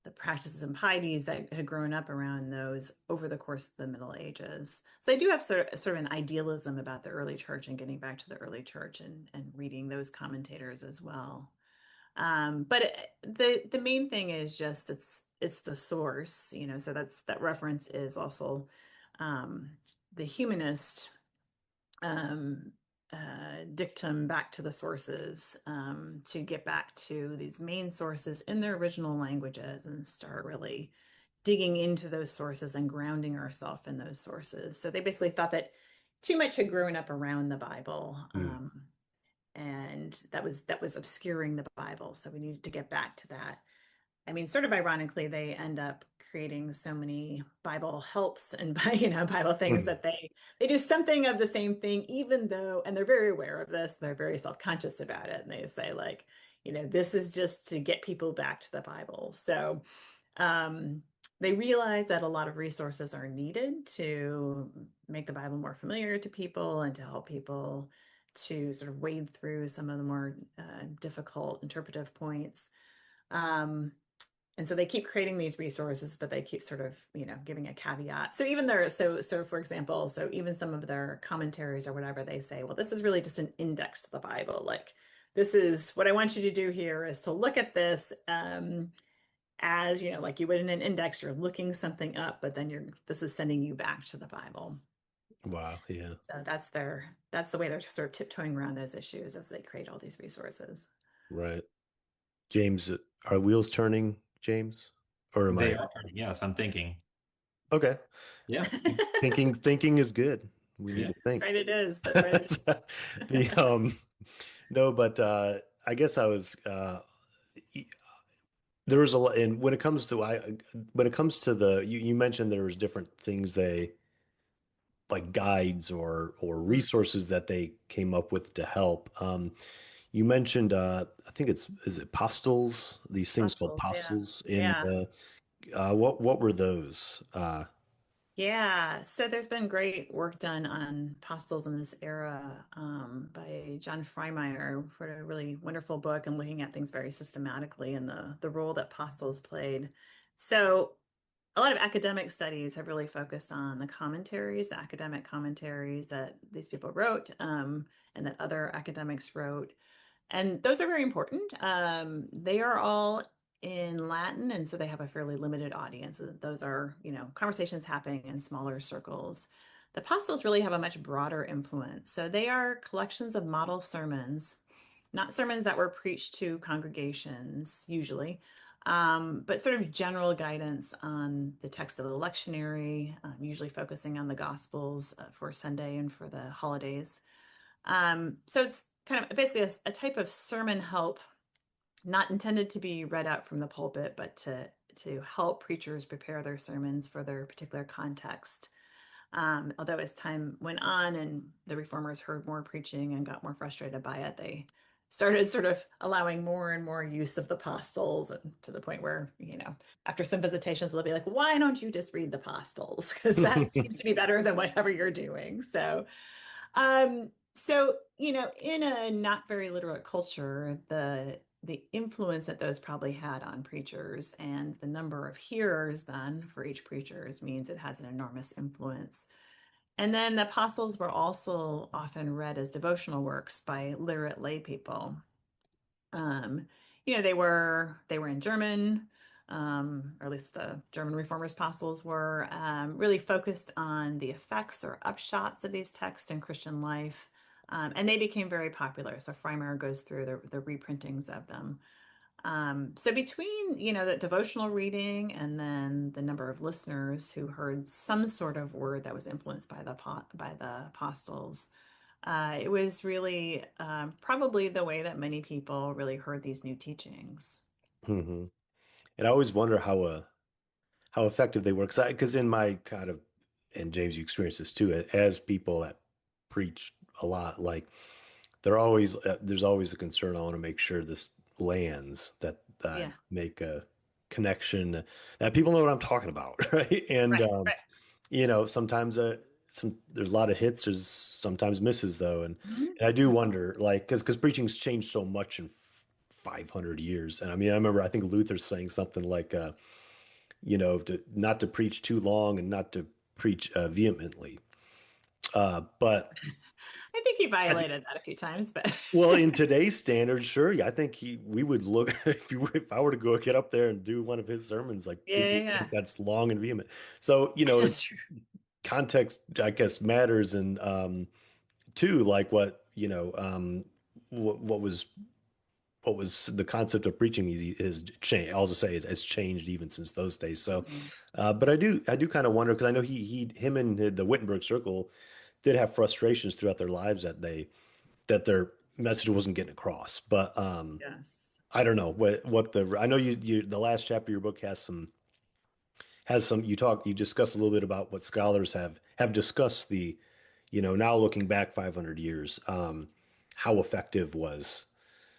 the practices and pieties that had grown up around those over the course of the Middle Ages. So they do have sort of an idealism about the early church and getting back to the early church and reading those commentators as well. But the main thing is just it's the source, so that reference is also um, the humanist um, dictum back to the sources, to get back to these main sources in their original languages and start really digging into those sources and grounding ourselves in those sources. So they basically thought that too much had grown up around the Bible, Mm. and that was obscuring the Bible. So we needed to get back to that. I mean, sort of ironically, they end up creating so many Bible helps and Bible things Mhm. that they do something of the same thing, even though, and they're very aware of this, they're very self-conscious about it, and they say like, this is just to get people back to the Bible. So um, they realize that a lot of resources are needed to make the Bible more familiar to people and to help people to sort of wade through some of the more difficult interpretive points. Um, and so they keep creating these resources, but they keep sort of, giving a caveat. So even so for example, so even some of their commentaries or whatever, they say, well, this is really just an index to the Bible. Like, this is what I want you to do here is to look at this, as, like you would in an index, you're looking something up, but then this is sending you back to the Bible. Wow, yeah, So that's the way they're sort of tiptoeing around those issues as they create all these resources. right. James, are wheels turning, James? Or am They I? are turning. Yes, I'm thinking. Okay. Yeah. Thinking is good. We need Yeah. to That's think. right, it is. That's right. The no, but I guess I was there was a lot, and when it comes to you mentioned there was different things they like guides or Mm, resources that they came up with to help. You mentioned I think is it postils, these things called Postils, yeah. postils in Yeah. the what were those? Yeah, so there's been great work done on postils in this era, by John Frymire, wrote a really wonderful book and looking at things very systematically and the role that postils played. So a lot of academic studies have really focused on the commentaries, the academic commentaries that these people wrote, and that other academics wrote. And those are very important. They are all in Latin, and so they have a fairly limited audience. Those are, conversations happening in smaller circles. The Postils really have a much broader influence. So they are collections of model sermons, not sermons that were preached to congregations usually, but sort of general guidance on the text of the lectionary, usually focusing on the Gospels for Sunday and for the holidays. So it's kind of basically a type of sermon help, not intended to be read out from the pulpit, but to help preachers prepare their sermons for their particular context. Although as time went on and the reformers heard more preaching and got more frustrated by it, they started sort of allowing more and more use of the Postils, and to the point where, after some visitations, they'll be like, why don't you just read the Postils? Because that seems to be better than whatever you're doing. In a not very literate culture, the influence that those probably had on preachers and the number of hearers then for each preacher means it has an enormous influence. And then the Apostles were also often read as devotional works by literate lay people. Um, they were in German, or at least the German Reformers apostles were really focused on the effects or upshots of these texts in Christian life. And they became very popular. So Frymire goes through the reprintings of them. So between, the devotional reading and then the number of listeners who heard some sort of word that was influenced by the apostles, it was really probably the way that many people really heard these new teachings. Hmm. And I always wonder how effective they were, because in my kind of, and James, you experience this too, as people that preach a lot, like there's always a concern. I want to make sure this lands, that I Yeah, make a connection, that people know what I'm talking about, right? And right, right. sometimes there's a lot of hits, there's sometimes misses though, Mhm. and I do wonder, like, because preaching's changed so much in 500 years, and I mean, I remember I think Luther's saying something like, not to preach too long and not to preach vehemently, but. I think he I th- violated that a few times, but Well, in today's standards, sure. Yeah, I think we would look if I were to go get up there and do one of his sermons, like yeah, people yeah, would yeah. think that's long and vehement. So, That's true. context, I guess, matters, and too, like what was the concept of preaching is changed. I'll just say it's changed even since those days. So, Mhm. but I do kind of wonder, because I know him and the Wittenberg Circle did have frustrations throughout their lives that their message wasn't getting across. But Yes. I don't know what the I know the last chapter of your book has some you discuss a little bit about what scholars have discussed, now looking back 500 years, how effective was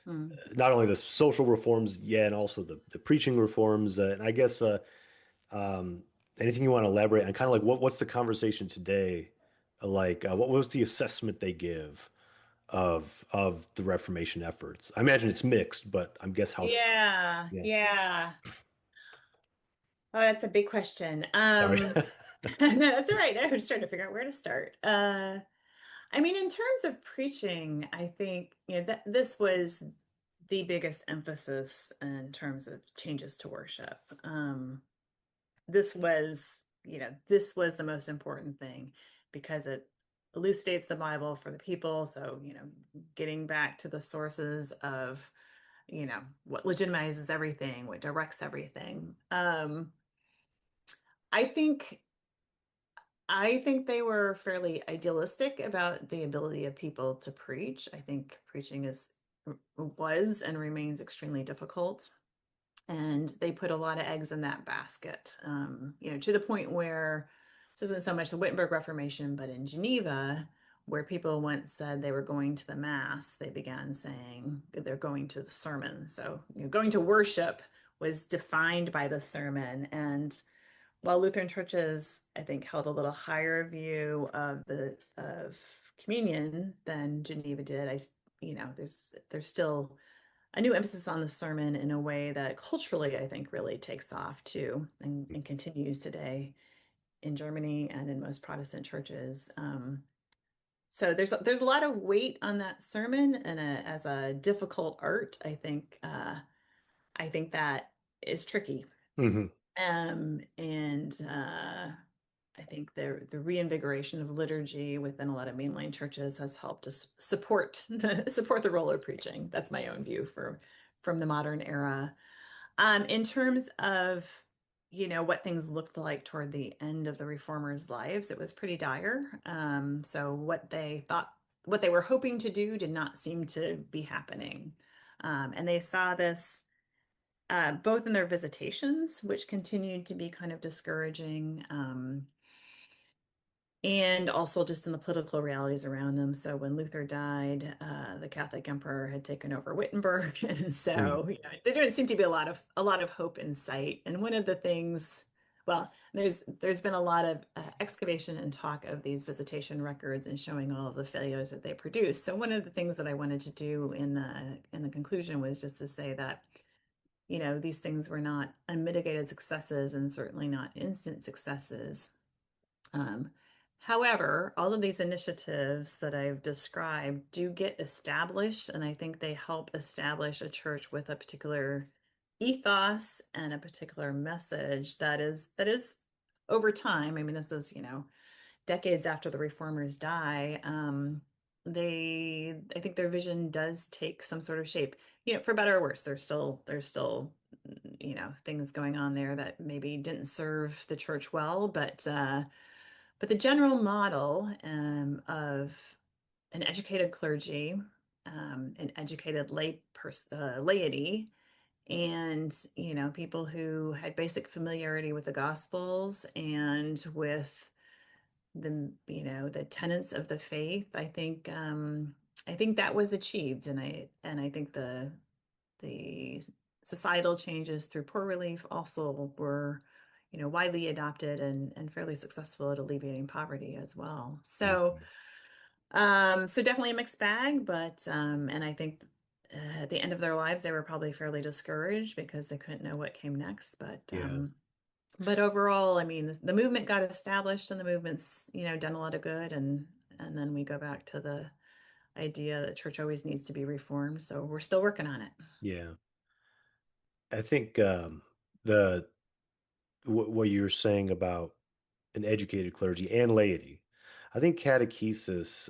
Mm. not only the social reforms, yeah, and also the preaching reforms, and I guess um, anything you want to elaborate on, kind of like what's the conversation today, like what was the assessment they give of the Reformation efforts? I imagine it's mixed, but I'm guess how Yeah, yeah. yeah. Oh, that's a big question. Sorry. No, that's all right. I was just trying to figure out where to start. I mean, in terms of preaching, I think, that this was the biggest emphasis in terms of changes to worship. This was the most important thing because it elucidates the Bible for the people. So, getting back to the sources of, what legitimizes everything, what directs everything. I think I think they were fairly idealistic about the ability of people to preach. I think preaching was and remains extremely difficult. And they put a lot of eggs in that basket, to the point where this isn't so much the Wittenberg Reformation, but in Geneva, where people once said they were going to the Mass, they began saying they're going to the sermon. So, going to worship was defined by the sermon. And while Lutheran churches, I think, held a little higher view of communion than Geneva did, there's still a new emphasis on the sermon in a way that culturally, I think, really takes off too, and continues today in Germany and in most Protestant churches. So there's a lot of weight on that sermon, and as a difficult art, I think that is tricky. Hmm. And I think the reinvigoration of liturgy within a lot of mainline churches has helped to support the role of preaching. That's my own view from the modern era. In terms of, what things looked like toward the end of the reformers' lives, it was pretty dire. So what they were hoping to do did not seem to be happening. And they saw this both in their visitations, which continued to be kind of discouraging, and also just in the political realities around them. So when Luther died, the Catholic emperor had taken over Wittenberg, and so there didn't seem to be a lot of hope in sight. And one of the things, well, there's been a lot of excavation and talk of these visitation records and showing all of the failures that they produced. So one of the things that I wanted to do in the conclusion was just to say that these things were not unmitigated successes and certainly not instant successes. Um, However, all of these initiatives that I've described do get established, and I think they help establish a church with a particular ethos and a particular message that is over time. I mean, this is, decades after the reformers die. I think their vision does take some sort of shape, for better or worse. There's still things going on there that maybe didn't serve the church well, but the general model of an educated clergy, an educated laity, and people who had basic familiarity with the Gospels and with the tenets of the faith. I think that was achieved, and I think the societal changes through poor relief also were, widely adopted and fairly successful at alleviating poverty as well. So definitely a mixed bag, but and I think at the end of their lives, they were probably fairly discouraged because they couldn't know what came next. Yeah. But overall, I mean, the movement got established, and the movement's, done a lot of good, and then we go back to the idea that church always needs to be reformed. So we're still working on it. Yeah. I think the what you're saying about an educated clergy and laity, I think catechesis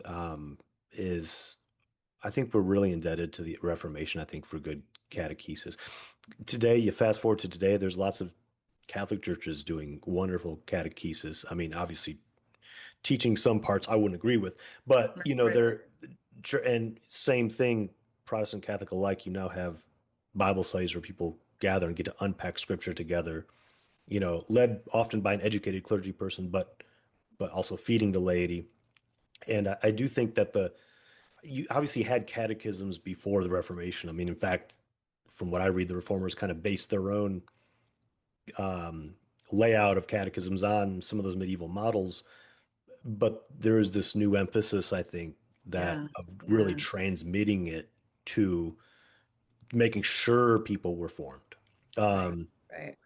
is, I think we're really indebted to the Reformation, I think, for good catechesis. Today, you fast forward to today, there's lots of Catholic churches doing wonderful catechesis. I mean, obviously, teaching some parts I wouldn't agree with, but Right. and same thing, Protestant Catholic alike. You now have Bible studies where people gather and get to unpack Scripture together. Led often by an educated clergy person, but also feeding the laity. And I do think that you obviously had catechisms before the Reformation. I mean, in fact, from what I read, the Reformers kind of based their own um, layout of catechisms on some of those medieval models. But there is this new emphasis, I think, that Yeah. of really Yeah. transmitting it to making sure people were formed, Right. um, Right.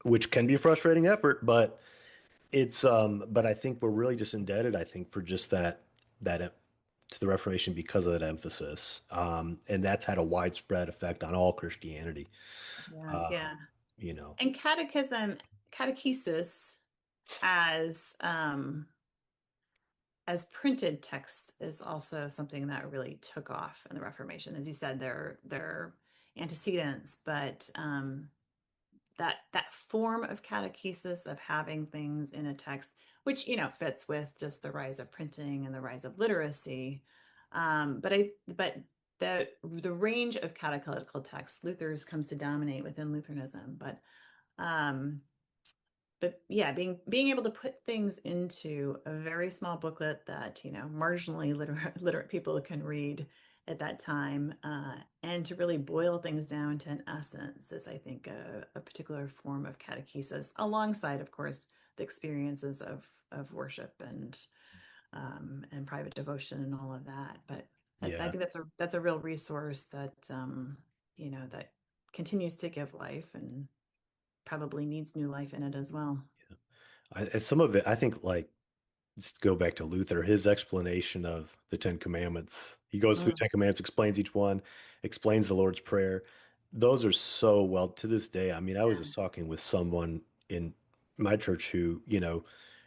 which can be a frustrating effort, but but I think we're really just indebted, I think, for just that to the Reformation because of that emphasis. And that's had a widespread effect on all Christianity. Yeah. Um, Yeah. you know, And catechesis as as printed text is also something that really took off in the Reformation. As you said, they're antecedents, but that form of catechesis of having things in a text, which fits with just the rise of printing and the rise of literacy. But the range of catechetical texts, Luther's comes to dominate within Lutheranism, um, but yeah, being able to put things into a very small booklet that marginally literate people can read at that time, and to really boil things down to an essence is, I think, a particular form of catechesis, alongside, of course, the experiences of worship and private devotion and all of that. But I yeah, think that's a real resource that that continues to give life and probably needs new life in it as well. Some of it, I think, like, just go back to Luther, his explanation of the Ten Commandments. He goes through the Mm, Ten Commandments, explains each one, explains the Lord's Prayer. Those are so well to this day. I mean, I was yeah. just talking with someone in my church who,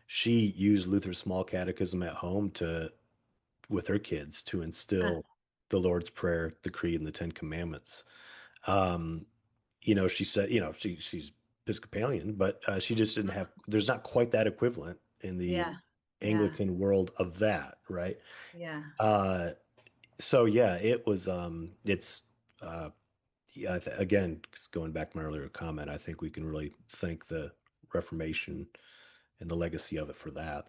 she used Luther's small catechism at home with her kids to Huh. instill the Lord's Prayer, the Creed, and the Ten Commandments. Um, she said, she's Episcopalian, but she just didn't have, there's not quite that equivalent in the Yeah. Yeah. Anglican world of that, right? Yeah. Uh, so yeah, it's, yeah, again, going back to my earlier comment, I think we can really thank the Reformation and the legacy of it for that.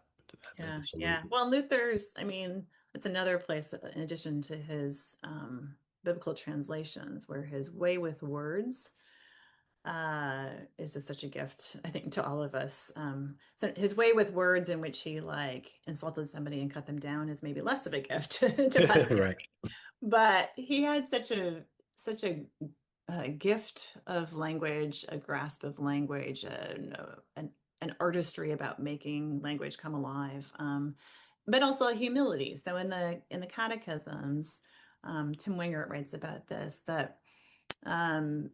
Yeah. Yeah. Absolutely. Well, Luther's, I mean, it's another place in addition to his biblical translations where his way with words is just such a gift, I think, to all of us. So his way with words in which he like insulted somebody and cut them down is maybe less of a gift to posterity. Right. But he had such a gift of language, a grasp of language, an artistry about making language come alive, but also a humility. So in the catechisms, Tim Wingert writes about this that um,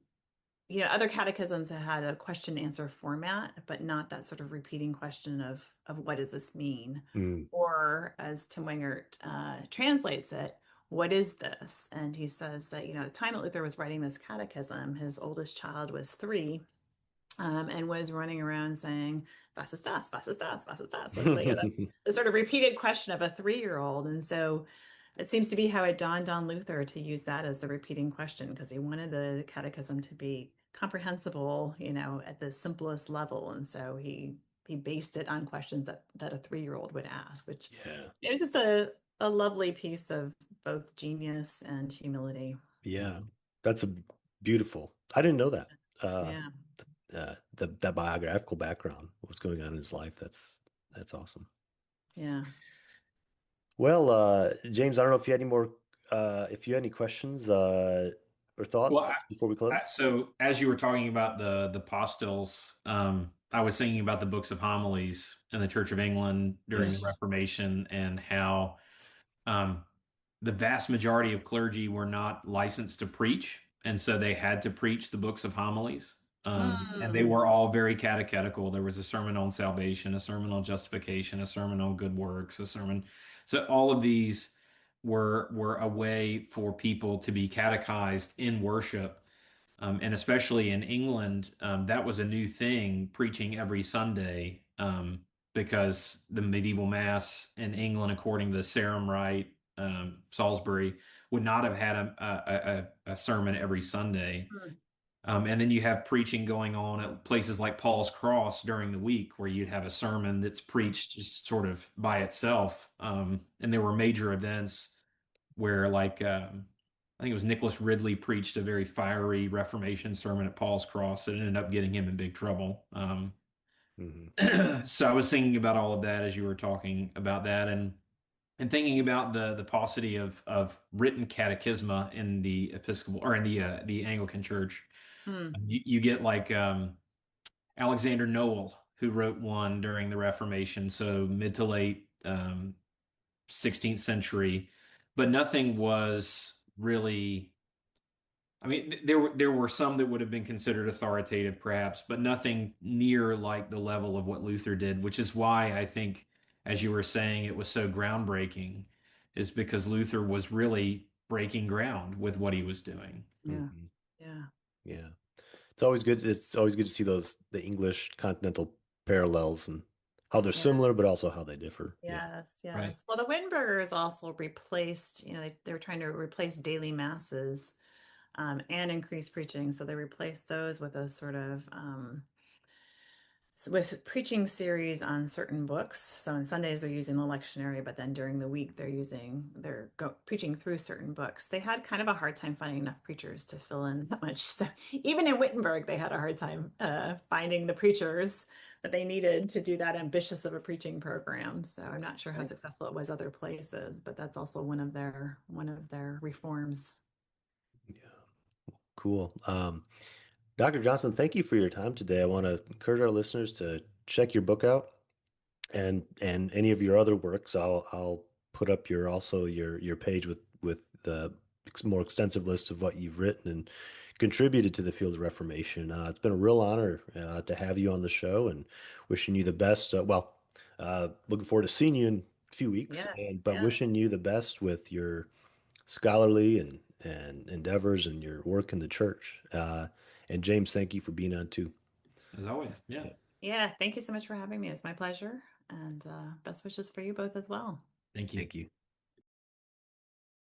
other catechisms have had a question answer format, but not that sort of repeating question of what does this mean? Mm. Or as Tim Wingert translates it, what is this? And he says that, the time that Luther was writing this catechism, his oldest child was 3, and was running around saying, was ist das? Was ist das? Was ist das? Like the sort of repeated question of a 3-year-old. And so it seems to be how it dawned on Luther to use that as the repeating question because he wanted the catechism to be comprehensible, at the simplest level. And so he based it on questions that a 3-year-old would ask, which Yeah. it was just a lovely piece of both genius and humility. Yeah. That's beautiful. I didn't know that. Uh, Yeah. that biographical background, what's going on in his life. That's awesome. Yeah. Well, James, I don't know if you had any more, if you had any questions, or Well, thoughts before we close. so as you were talking about the Postils, I was thinking about the books of homilies in the Church of England during the Reformation and how um, the vast majority of clergy were not licensed to preach, and so they had to preach the books of homilies. And they Mm. were all very catechetical. There was a sermon on salvation, a sermon on justification, a sermon on good works, a sermon. So all of these were a way for people to be catechized in worship. And especially in England, that was a new thing, preaching every Sunday, because the medieval mass in England, according to the Sarum Rite, Salisbury, would not have had a sermon every Sunday. Mm. And then you have preaching going on at places like Paul's Cross during the week, where you'd have a sermon that's preached just sort of by itself. And there were major events where, like, I think it was Nicholas Ridley preached a very fiery Reformation sermon at Paul's Cross that ended up getting him in big trouble. Mhm. So I was thinking about all of that as you were talking about that, and thinking about the paucity of written catechisma in the Episcopal or in the Anglican Church. Mm. You get like Alexander Noel, who wrote one during the Reformation, so mid to late 16th century, but nothing was really. I mean, there were some that would have been considered authoritative, perhaps, but nothing near like the level of what Luther did, which is why I think, as you were saying, it was so groundbreaking, is because Luther was really breaking ground with what he was doing. Yeah. Mhm. Yeah. Yeah. It's always good to see the English continental parallels and how they're Yeah. similar, but also how they differ. Yeah. Yes, Right. yes. Well, the Wittenbergers also replaced, they were trying to replace daily masses and increase preaching. So they replaced those with a sort of with preaching series on certain books. So on Sundays they're using the lectionary, but then during the week they're preaching through certain books. They had kind of a hard time finding enough preachers to fill in that much. So even in Wittenberg, they had a hard time finding the preachers that they needed to do that ambitious of a preaching program. So I'm not sure how successful it was other places, but that's also one of their reforms. Yeah. Cool. Dr. Johnson, thank you for your time today. I want to encourage our listeners to check your book out and any of your other works. I'll put up your page with the more extensive list of what you've written and contributed to the field of Reformation. It's been a real honor to have you on the show, and wishing you the best. Looking forward to seeing you in a few weeks, Yes, but yes. wishing you the best with your scholarly and endeavors and your work in the church. And James, thank you for being on too. As always. Yeah. Yeah, thank you so much for having me. It's my pleasure. And best wishes for you both as well. Thank you. Thank you.